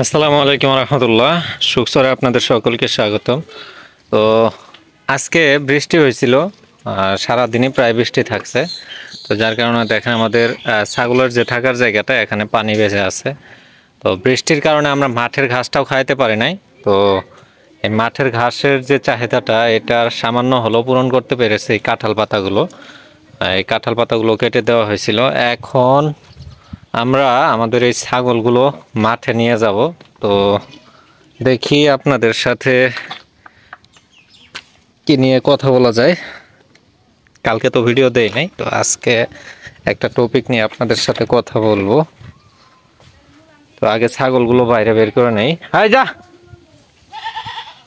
আসসালামু আলাইকুম রহমতুল্লাহ। সুখসরে আপনাদের সকলকে স্বাগতম। তো আজকে বৃষ্টি হয়েছিল, সারাদিনই প্রায় বৃষ্টি থাকছে। তো যার কারণে দেখেন আমাদের ছাগলের যে থাকার জায়গাটা এখানে পানি বেঁধে আছে। তো বৃষ্টির কারণে আমরা মাঠের ঘাসটাও খাইতে পারি নাই। তো এই মাঠের ঘাসের যে চাহিদাটা এটার সামান্য হলেও পূরণ করতে পেরেছে এই কাঁঠাল পাতাগুলো। এই কাঁঠাল পাতাগুলো কেটে দেওয়া হয়েছিল। এখন আমরা আমাদের এই ছাগলগুলো মাঠে নিয়ে যাব। তো দেখি আপনাদের সাথে কি নিয়ে কথা বলা যায়। কালকে তো ভিডিও দেই নাই, তো আজকে একটা টপিক নিয়ে আপনাদের সাথে কথা বলবো। তো আগে ছাগলগুলো বাইরে বের করে নেই। হাই যা,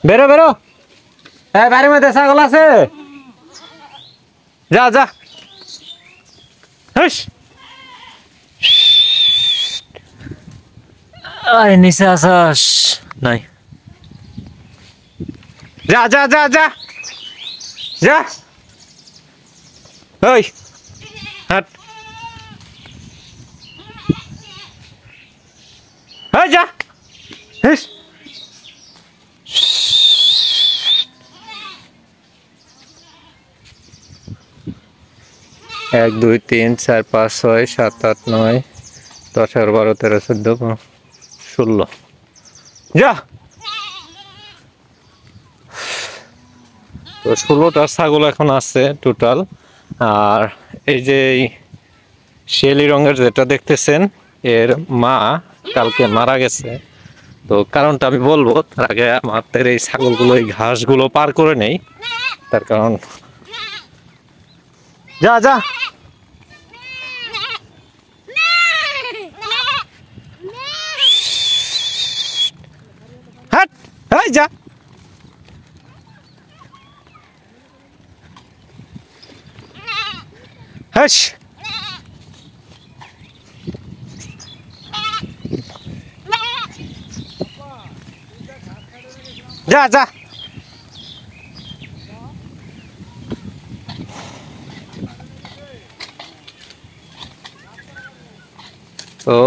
বেরো বেরো। হ্যাঁ, বাড়ির মধ্যে ছাগল আছে, যা যা। নিচে আসাস নাই, যা যা যা যা যা। ওই হাট, ওই যা। 1 2 3 4 5 6 7 8 9 10 11 12 13 14 16 যা। তো 16টা ছাগল এখন আছে টোটাল। আর এই যে শিয়ালি রঙের যেটা দেখতেছেন, এর মা কালকে মারা গেছে। তো কারণটা আমি বলবো, তার আগে আমাদের এই ছাগলগুলো এই ঘাসগুলো পার করে নেই। তার কারণ যা যা। হাট, এই যা। হাস, যা যা। তো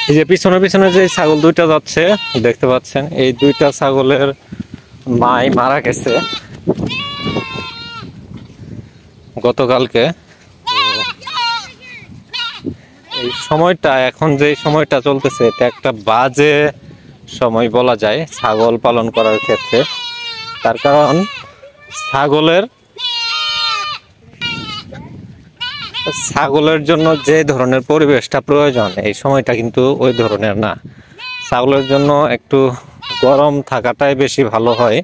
এই যে পিছনে পিছনে যে ছাগল দুইটা যাচ্ছে দেখতে পাচ্ছেন, এই দুইটা ছাগলের মাই মারা গেছে গতকালকে। এই সময়টা, এখন যে সময়টা চলতেছে, এটা একটা বাজে সময় বলা যায় ছাগল পালন করার ক্ষেত্রে। তার কারণ ছাগলের জন্য যে ধরনের পরিবেশটা প্রয়োজন এই সময়টা কিন্তু ওই ধরনের না। ছাগলের জন্য একটু গরম থাকাটাই বেশি ভালো হয়।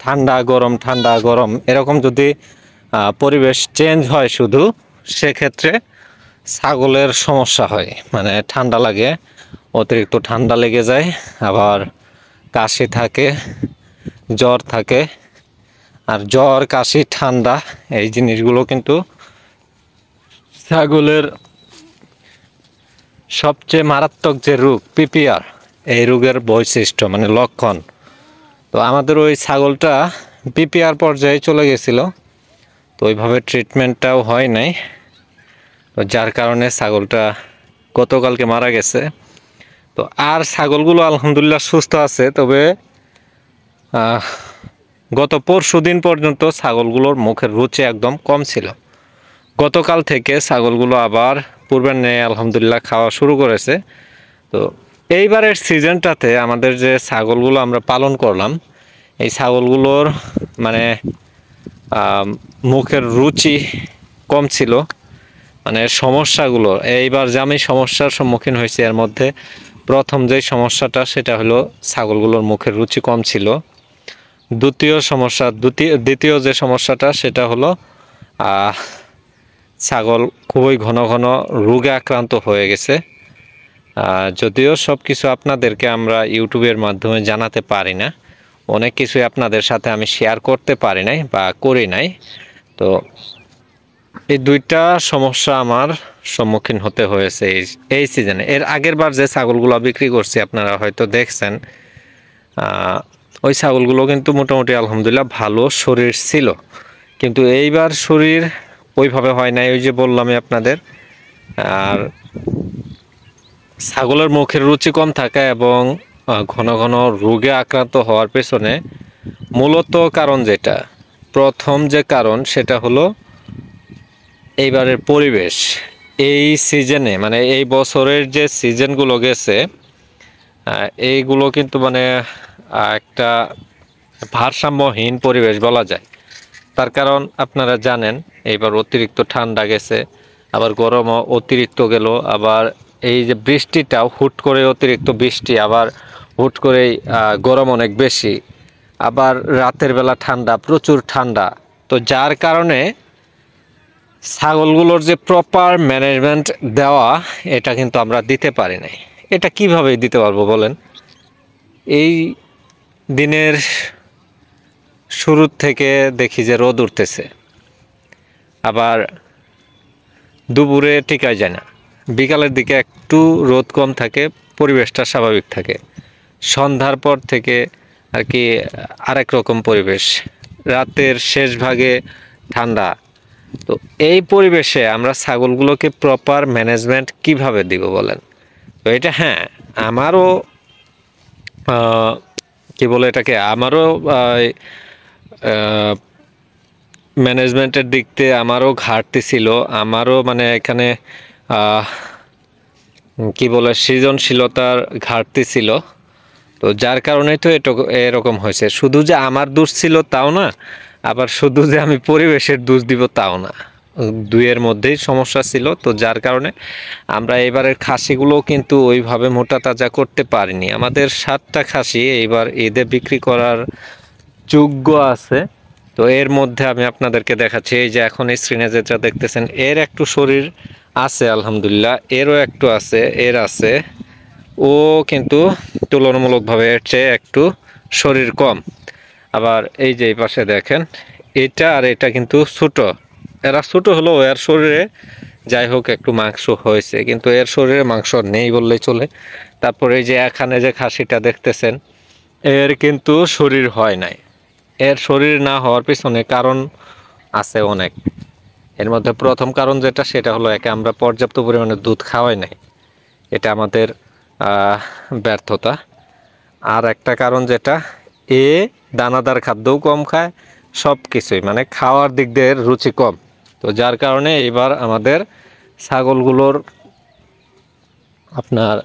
ঠান্ডা গরম ঠান্ডা গরম এরকম যদি পরিবেশ চেঞ্জ হয় শুধু, সেক্ষেত্রে ছাগলের সমস্যা হয়। মানে ঠান্ডা লাগে, অতিরিক্ত ঠান্ডা লেগে যায়, আবার কাশি থাকে, জ্বর থাকে। আর জ্বর কাশি ঠান্ডা এই জিনিসগুলো কিন্তু ছাগলের সবচেয়ে মারাত্মক যে রোগ পিপিআর, এই রোগের বৈশিষ্ট্য মানে লক্ষণ। তো আমাদের ওই ছাগলটা পিপিআর পর্যায়ে চলে গেছিল। তো ওইভাবে ট্রিটমেন্টটাও হয় নাই, তো যার কারণে ছাগলটা গতকালকে মারা গেছে। তো আর ছাগলগুলো আলহামদুলিল্লাহ সুস্থ আছে। তবে গত পরশুদিন পর্যন্ত ছাগলগুলোর মুখের রুচি একদম কম ছিল। গতকাল থেকে ছাগলগুলো আবার পূর্বের ন্যায় আলহামদুলিল্লাহ খাওয়া শুরু করেছে। তো এইবারের সিজনটাতে আমাদের যে ছাগলগুলো আমরা পালন করলাম, এই ছাগলগুলোর মানে মুখের রুচি কম ছিল। মানে সমস্যাগুলো, এইবার যে আমি সমস্যার সম্মুখীন হয়েছি এর মধ্যে প্রথম যে সমস্যাটা সেটা হলো ছাগলগুলোর মুখের রুচি কম ছিল। দ্বিতীয় যে সমস্যাটা সেটা হলো ছাগল খুবই ঘন ঘন রোগে আক্রান্ত হয়ে গেছে। যদিও সব কিছু আপনাদেরকে আমরা ইউটিউবের মাধ্যমে জানাতে পারি না, অনেক কিছুই আপনাদের সাথে আমি শেয়ার করতে পারি নাই বা করি নাই। তো এই দুইটা সমস্যা আমার সম্মুখীন হতে হয়েছে এই সিজনে। এর আগের বার যে ছাগলগুলো বিক্রি করছি আপনারা হয়তো দেখছেন, ওই ছাগলগুলো কিন্তু মোটামুটি আলহামদুলিল্লাহ ভালো শরীর ছিল, কিন্তু এইবার শরীর ওইভাবে হয় নাই, ওই যে বললামই আপনাদের। আর ছাগলের মুখের রুচি কম থাকা এবং ঘন ঘন রোগে আক্রান্ত হওয়ার পেছনে মূলত কারণ যেটা, প্রথম যে কারণ সেটা হলো এইবারের পরিবেশ। এই সিজনে মানে এই বছরের যে সিজনগুলো গেছে এইগুলো কিন্তু মানে একটা ভারসাম্যহীন পরিবেশ বলা যায়। তার কারণ আপনারা জানেন এইবার অতিরিক্ত ঠান্ডা গেছে, আবার গরমও অতিরিক্ত গেল, আবার এই যে বৃষ্টিটাও হুট করে অতিরিক্ত বৃষ্টি, আবার হুট করেই গরম অনেক বেশি, আবার রাতের বেলা ঠান্ডা, প্রচুর ঠান্ডা। তো যার কারণে ছাগলগুলোর যে প্রপার ম্যানেজমেন্ট দেওয়া এটা কিন্তু আমরা দিতে পারি নাই। এটা কিভাবে দিতে পারবো বলেন? এই দিনের শুরুর থেকে দেখি যে রোদ উঠতেছে, আবার দুপুরে টিকায় যায় না, বিকালের দিকে একটু রোদ কম থাকে, পরিবেশটা স্বাভাবিক থাকে, সন্ধ্যার পর থেকে আর কি আরেক রকম পরিবেশ, রাতের শেষ ভাগে ঠান্ডা। তো এই পরিবেশে আমরা ছাগলগুলোকে প্রপার ম্যানেজমেন্ট কিভাবে দিব বলেন? তো এটা হ্যাঁ, আমারও কি বলে এটাকে, আমারও ম্যানেজমেন্টের দিক থেকে আমারও ঘাটতি ছিল, আমারও মানে এখানে কি বলে সৃজনশীলতার ঘাটতি ছিল। তো যার কারণেই তো এরকম হয়েছে। শুধু যে আমার দোষ ছিল তাও না, আবার শুধু যে আমি পরিবেশের দোষ দিব তাও না, দুইয়ের মধ্যেই সমস্যা ছিল। তো যার কারণে আমরা এবারের খাসিগুলো কিন্তু ওইভাবে মোটা তাজা করতে পারিনি। আমাদের 7টা খাসি এইবার ঈদে বিক্রি করার যোগ্য আছে। তো এর মধ্যে আমি আপনাদেরকে দেখাচ্ছি, এই যে এখন স্ক্রিনে যেটা দেখতেছেন এর একটু শরীর আছে আলহামদুলিল্লাহ, এরও একটু আছে, এর আছে, ও কিন্তু তুলনামূলকভাবে এর চেয়ে একটু শরীর কম। আবার এই যে এই পাশে দেখেন এটা আর এটা কিন্তু ছোট, এরা ছোট হলেও এর শরীরে যাই হোক একটু মাংস হয়েছে, কিন্তু এর শরীরে মাংস নেই বললেই চলে। তারপরে এই যে এখানে যে খাসিটা দেখতেছেন এর কিন্তু শরীর হয় নাই। এর শরীর না হওয়ার পিছনে কারণ আছে অনেক। এর মধ্যে প্রথম কারণ যেটা সেটা হলো একে আমরা পর্যাপ্ত পরিমাণে দুধ খাওয়াই নাই, এটা আমাদের ব্যর্থতা। আর একটা কারণ যেটা এ দানাদার খাদ্যও কম খায়, সব কিছুই মানে খাওয়ার দিক দিয়ে রুচি কম। তো যার কারণে এবার আমাদের ছাগলগুলোর আপনার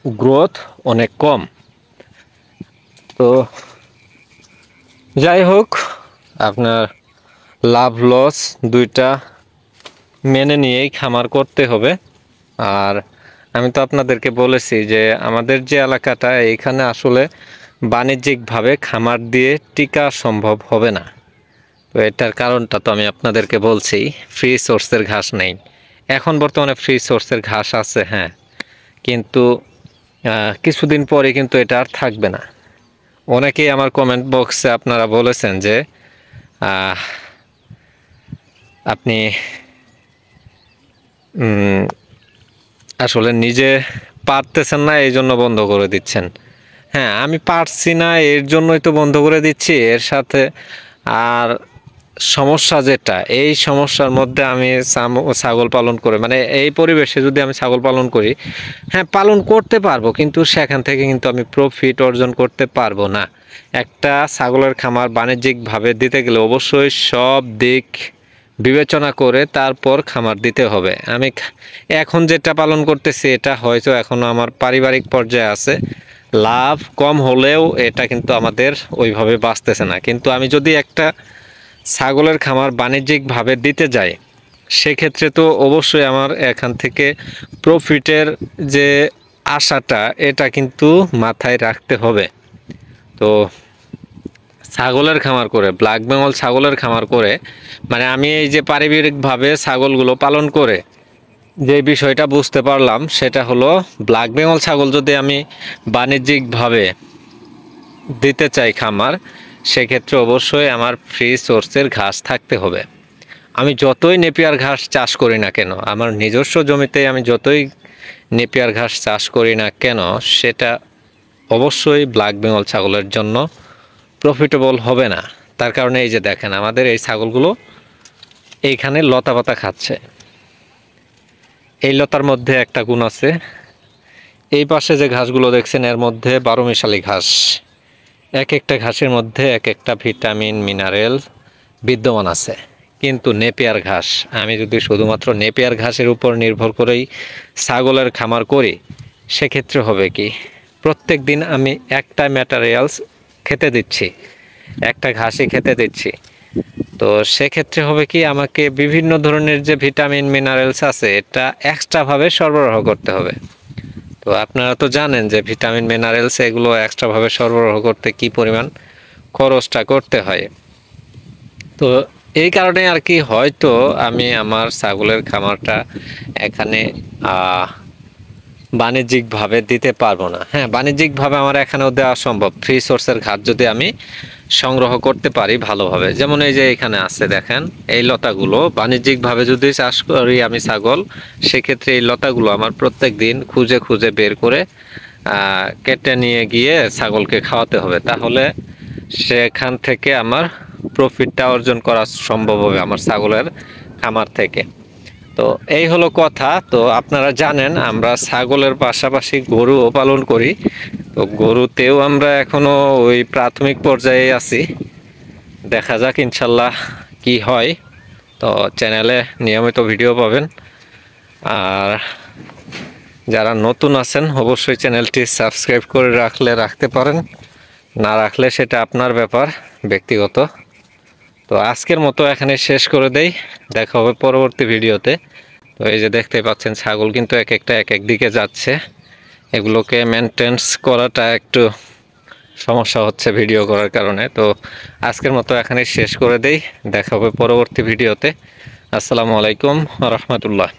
গ্রোথ অনেক কম। তো যাই হোক, আপনার লাভ লস দুইটা মেনে নিয়েই খামার করতে হবে। আর আমি তো আপনাদেরকে বলেছি যে আমাদের যে এলাকাটা এইখানে আসলে বাণিজ্যিকভাবে খামার দিয়ে টিকা সম্ভব হবে না। তো এটার কারণটা তো আমি আপনাদেরকে বলছি, ফ্রি সোর্সের ঘাস নেই। এখন বর্তমানে ফ্রি সোর্সের ঘাস আছে হ্যাঁ, কিন্তু কিছুদিন পরে কিন্তু এটা আর থাকবে না। অনেকেই আমার কমেন্ট বক্সে আপনারা বলেছেন যে আপনি আসলে নিজে পারতেছেন না এই জন্য বন্ধ করে দিচ্ছেন। হ্যাঁ, আমি পারছি না এর জন্যই তো বন্ধ করে দিচ্ছি। এর সাথে আর সমস্যা যেটা, এই সমস্যার মধ্যে আমি ছাগল পালন করে মানে এই পরিবেশে যদি আমি ছাগল পালন করি, হ্যাঁ পালন করতে পারবো, কিন্তু সেখান থেকে কিন্তু আমি প্রফিট অর্জন করতে পারবো না। একটা ছাগলের খামার বাণিজ্যিকভাবে দিতে গেলে অবশ্যই সব দিক বিবেচনা করে তারপর খামার দিতে হবে। আমি এখন যেটা পালন করতেছি এটা হয়তো এখনো আমার পারিবারিক পর্যায়ে আছে, লাভ কম হলেও এটা কিন্তু আমাদের ওইভাবে বাঁচতেছে না। কিন্তু আমি যদি একটা ছাগলের খামার বাণিজ্যিকভাবে দিতে যাই সেক্ষেত্রে তো অবশ্যই আমার এখান থেকে প্রফিটের যে আশাটা এটা কিন্তু মাথায় রাখতে হবে। তো ছাগলের খামার করে, ব্ল্যাক বেঙ্গল ছাগলের খামার করে মানে আমি এই যে পারিবারিকভাবে ছাগলগুলো পালন করে যে বিষয়টা বুঝতে পারলাম সেটা হলো, ব্ল্যাক বেঙ্গল ছাগল যদি আমি বাণিজ্যিকভাবে দিতে চাই খামার, সেক্ষেত্রে অবশ্যই আমার ফ্রি সোর্সের ঘাস থাকতে হবে। আমি যতই নেপিয়ার ঘাস চাষ করি না কেন, আমার নিজস্ব জমিতে আমি যতই নেপিয়ার ঘাস চাষ করি না কেন, সেটা অবশ্যই ব্ল্যাক বেঙ্গল ছাগলের জন্য প্রফিটেবল হবে না। তার কারণে এই যে দেখেন আমাদের এই ছাগলগুলো এইখানে লতা পাতা খাচ্ছে। এই লতার মধ্যে একটা গুণ আছে, এই পাশে যে ঘাসগুলো দেখছেন এর মধ্যে 12 মিশালি ঘাস। এক একটা ঘাসের মধ্যে এক একটা ভিটামিন মিনারেল বিদ্যমান আছে। কিন্তু নেপিয়ার ঘাস, আমি যদি শুধুমাত্র নেপিয়ার ঘাসের উপর নির্ভর করেই ছাগলের খামার করি, সেক্ষেত্রে হবে কি, প্রত্যেক দিন আমি একটা ম্যাটেরিয়ালস খেতে দিচ্ছি, একটা ঘাসই খেতে দিচ্ছি। তো সেক্ষেত্রে হবে কি, আমাকে বিভিন্ন ধরনের যে ভিটামিন মিনারেলস আছে এটা এক্সট্রাভাবে সরবরাহ করতে হবে। তো আপনারা তো জানেন যে ভিটামিন মিনারেলস এগুলো এক্সট্রাভাবে সরবরাহ করতে কি পরিমাণ খরচটা করতে হয়। তো এই কারণে আর কি হয়তো আমি আমার ছাগলের খামারটা এখানে বাণিজ্যিকভাবে দিতে পারবো না। হ্যাঁ, বাণিজ্যিকভাবে আমার এখানেও দেওয়া সম্ভব, ফ্রি সোর্সের ঘাস যদি আমি সংগ্রহ করতে পারি ভালোভাবে। যেমন এই যে এখানে আছে দেখেন, এই লতাগুলো বাণিজ্যিকভাবে যদি চাষ করি আমি ছাগল, সেক্ষেত্রে এই লতাগুলো আমার প্রত্যেক দিন খুঁজে খুঁজে বের করে কেটে নিয়ে গিয়ে ছাগলকে খাওয়াতে হবে। তাহলে সেখান থেকে আমার প্রফিটটা অর্জন করা সম্ভব হবে আমার ছাগলের খামার থেকে। তো এই হলো কথা। তো আপনারা জানেন আমরা ছাগলের পাশাপাশি গরুও পালন করি। তো গরুতেও আমরা এখনো ওই প্রাথমিক পর্যায়ে আছি, দেখা যাক ইনশাল্লাহ কি হয়। তো চ্যানেলে নিয়মিত ভিডিও পাবেন। আর যারা নতুন আছেন অবশ্যই চ্যানেলটি সাবস্ক্রাইব করে রাখতে পারেন, না রাখলে সেটা আপনার ব্যাপার ব্যক্তিগত। তো আজকের মতো এখানে শেষ করে দেই, দেখা হবে পরবর্তী ভিডিওতে। তো এই যে দেখতে পাচ্ছেন ছাগল কিন্তু এক একটা এক এক দিকে যাচ্ছে, এগুলোকে মেনটেন্স করাটা একটু সমস্যা হচ্ছে ভিডিও করার কারণে। তো আজকের মতো এখানে শেষ করে দেই, দেখা হবে পরবর্তী ভিডিওতে। আসসালামু আলাইকুম ওয়া রাহমাতুল্লাহ।